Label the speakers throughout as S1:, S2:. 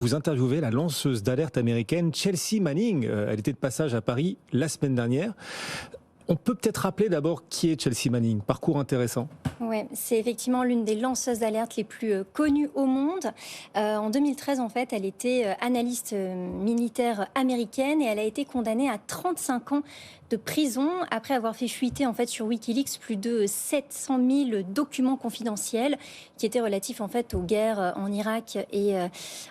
S1: Vous interviewez la lanceuse d'alerte américaine Chelsea Manning. Elle était de passage à Paris la semaine dernière. On peut peut-être rappeler d'abord qui est Chelsea Manning. Parcours intéressant.
S2: Oui, c'est effectivement l'une des lanceuses d'alerte les plus connues au monde. En 2013, en fait, elle était analyste militaire américaine et elle a été condamnée à 35 ans de prison après avoir fait fuiter en fait sur Wikileaks plus de 700 000 documents confidentiels qui étaient relatifs en fait aux guerres en Irak et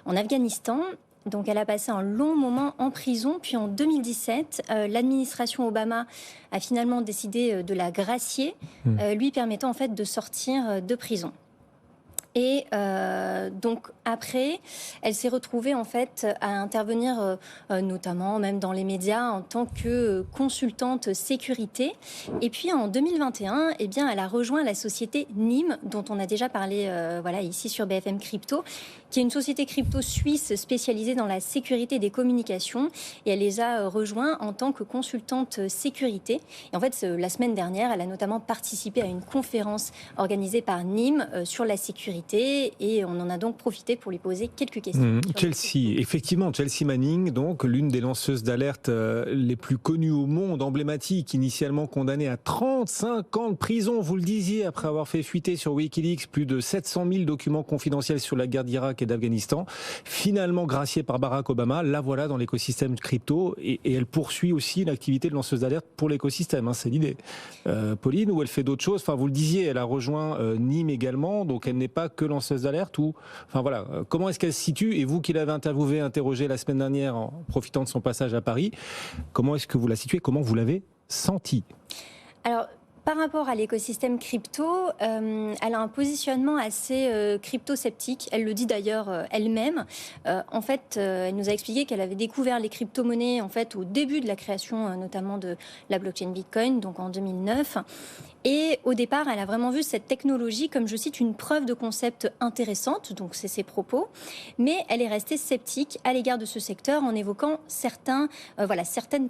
S2: en Afghanistan. Donc elle a passé un long moment en prison, puis en 2017, l'administration Obama a finalement décidé de la gracier, lui permettant en fait de sortir de prison. Et donc après, elle s'est retrouvée en fait à intervenir notamment même dans les médias en tant que consultante sécurité. Et puis en 2021, eh bien, elle a rejoint la société NIM, dont on a déjà parlé ici sur BFM Crypto, qui est une société crypto suisse spécialisée dans la sécurité des communications. Et elle les a rejoints en tant que consultante sécurité. Et en fait, la semaine dernière, elle a notamment participé à une conférence organisée par NIM sur la sécurité. Et on en a donc profité pour lui poser quelques questions.
S1: Chelsea Manning, donc l'une des lanceuses d'alerte les plus connues au monde, emblématique, initialement condamnée à 35 ans de prison, vous le disiez, après avoir fait fuiter sur Wikileaks plus de 700 000 documents confidentiels sur la guerre d'Irak et d'Afghanistan, finalement graciée par Barack Obama, la voilà dans l'écosystème crypto et elle poursuit aussi l'activité de lanceuse d'alerte pour l'écosystème, hein, c'est l'idée. Pauline, ou elle fait d'autres choses, enfin vous le disiez, elle a rejoint NIM également, donc elle n'est pas que lanceuse d'alerte ou, enfin voilà, comment est-ce qu'elle se situe? Et vous qui l'avez interrogée la semaine dernière en profitant de son passage à Paris, comment est-ce que vous la situez? Comment vous l'avez sentie?
S2: Alors, par rapport à l'écosystème crypto, elle a un positionnement assez crypto-sceptique. Elle le dit d'ailleurs elle-même. En fait, elle nous a expliqué qu'elle avait découvert les crypto-monnaies en fait, au début de la création notamment de la blockchain Bitcoin, donc en 2009. Et au départ, elle a vraiment vu cette technologie comme, je cite, une preuve de concept intéressante, donc c'est ses propos, mais elle est restée sceptique à l'égard de ce secteur en évoquant certaines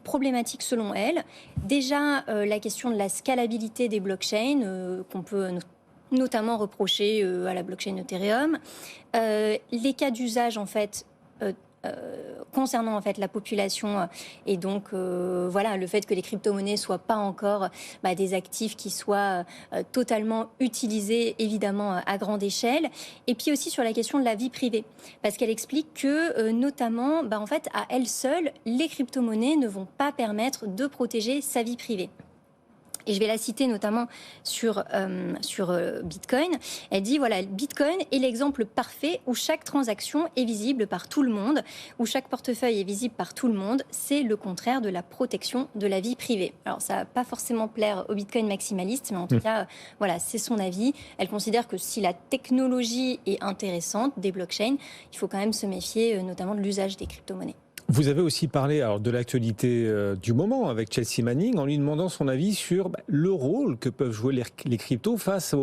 S2: problématiques selon elle. Déjà, la question de la scalabilité des blockchains, qu'on peut notamment reprocher à la blockchain Ethereum, les cas d'usage en fait concernant en fait la population et donc le fait que les crypto-monnaies soient pas encore des actifs qui soient totalement utilisés évidemment à grande échelle, et puis aussi sur la question de la vie privée, parce qu'elle explique que notamment en fait à elles seules les crypto-monnaies ne vont pas permettre de protéger sa vie privée. Et je vais la citer notamment sur Bitcoin. Elle dit, voilà, Bitcoin est l'exemple parfait où chaque transaction est visible par tout le monde, où chaque portefeuille est visible par tout le monde. C'est le contraire de la protection de la vie privée. Alors, ça ne va pas forcément plaire aux Bitcoin maximalistes, mais en tout cas, c'est son avis. Elle considère que si la technologie est intéressante, des blockchains, il faut quand même se méfier notamment de l'usage des crypto-monnaies.
S1: Vous avez aussi parlé de l'actualité du moment avec Chelsea Manning en lui demandant son avis sur le rôle que peuvent jouer les cryptos face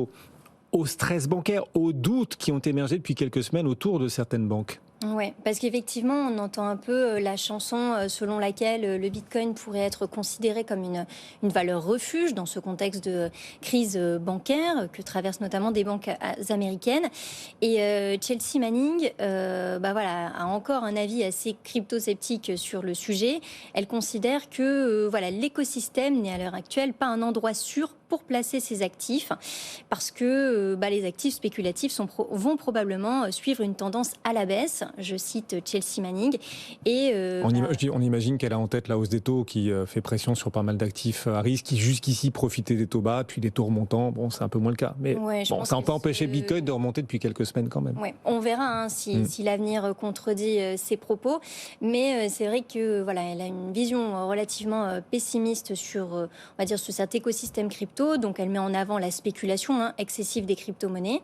S1: au stress bancaire, aux doutes qui ont émergé depuis quelques semaines autour de certaines banques.
S2: Oui, parce qu'effectivement, on entend un peu la chanson selon laquelle le Bitcoin pourrait être considéré comme une valeur refuge dans ce contexte de crise bancaire que traversent notamment des banques américaines. Et Chelsea Manning a encore un avis assez crypto-sceptique sur le sujet. Elle considère que l'écosystème n'est à l'heure actuelle pas un endroit sûr pour placer ses actifs, parce que les actifs spéculatifs vont probablement suivre une tendance à la baisse. Je cite Chelsea Manning. Et
S1: on imagine qu'elle a en tête la hausse des taux qui fait pression sur pas mal d'actifs à risque, qui jusqu'ici profitaient des taux bas, puis des taux remontants. Bon, c'est un peu moins le cas. Mais ça n'a pas empêché Bitcoin de remonter depuis quelques semaines quand même.
S2: Ouais, on verra si l'avenir contredit ses propos. Mais c'est vrai que elle a une vision relativement pessimiste sur cet écosystème crypto. Donc elle met en avant la spéculation excessive des crypto-monnaies.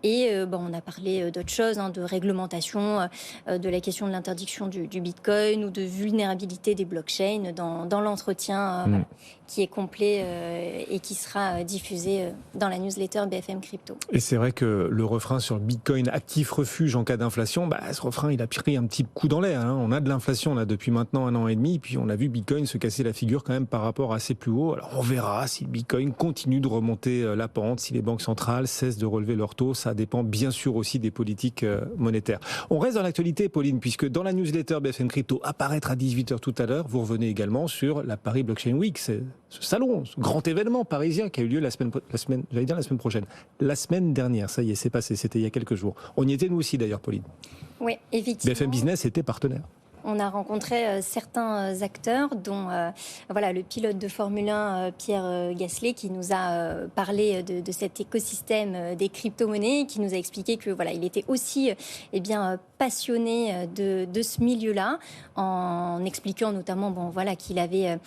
S2: Et on a parlé d'autres choses, de réglementation, de la question de l'interdiction du Bitcoin ou de vulnérabilité des blockchains dans l'entretien qui est complet et qui sera diffusé dans la newsletter BFM Crypto.
S1: Et c'est vrai que le refrain sur Bitcoin actif refuge en cas d'inflation, ce refrain il a pris un petit coup dans l'air. On a de l'inflation là depuis maintenant 1 an et demi, puis on a vu Bitcoin se casser la figure quand même par rapport à ses plus hauts. Alors on verra si le Bitcoin continue de remonter la pente, si les banques centrales cessent de relever leurs taux. Ça dépend bien sûr aussi des politiques monétaires. On reste dans l'actualité, Pauline, puisque dans la newsletter BFM Crypto, apparaître à 18h tout à l'heure, vous revenez également sur la Paris Blockchain Week, c'est ce salon, ce grand événement parisien qui a eu lieu la semaine prochaine. La semaine dernière, ça y est, c'est passé, c'était il y a quelques jours. On y était nous aussi d'ailleurs, Pauline.
S2: Oui, effectivement.
S1: BFM Business était partenaire.
S2: On a rencontré certains acteurs, dont le pilote de Formule 1, Pierre Gasly, qui nous a parlé de cet écosystème des crypto-monnaies, qui nous a expliqué que il était aussi passionné de ce milieu-là, en expliquant notamment qu'il avait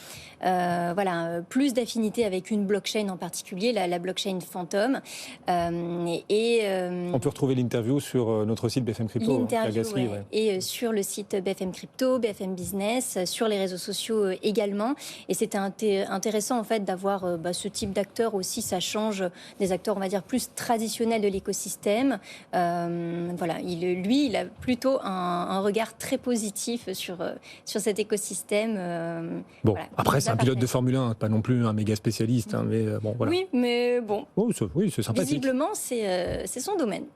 S2: plus d'affinité avec une blockchain en particulier, la blockchain Phantom.
S1: On peut retrouver l'interview sur notre site BFM Crypto.
S2: L'interview, et sur le site BFM Crypto, BFM Business, sur les réseaux sociaux également. Et c'était intéressant en fait d'avoir ce type d'acteurs aussi. Ça change des acteurs, on va dire, plus traditionnels de l'écosystème. Il a plutôt un regard très positif sur cet écosystème.
S1: Après, c'est un pilote de Formule 1, pas non plus un méga spécialiste. Mais bon, voilà.
S2: Oui, mais bon.
S1: Oui, c'est sympathique.
S2: Visiblement, c'est son domaine.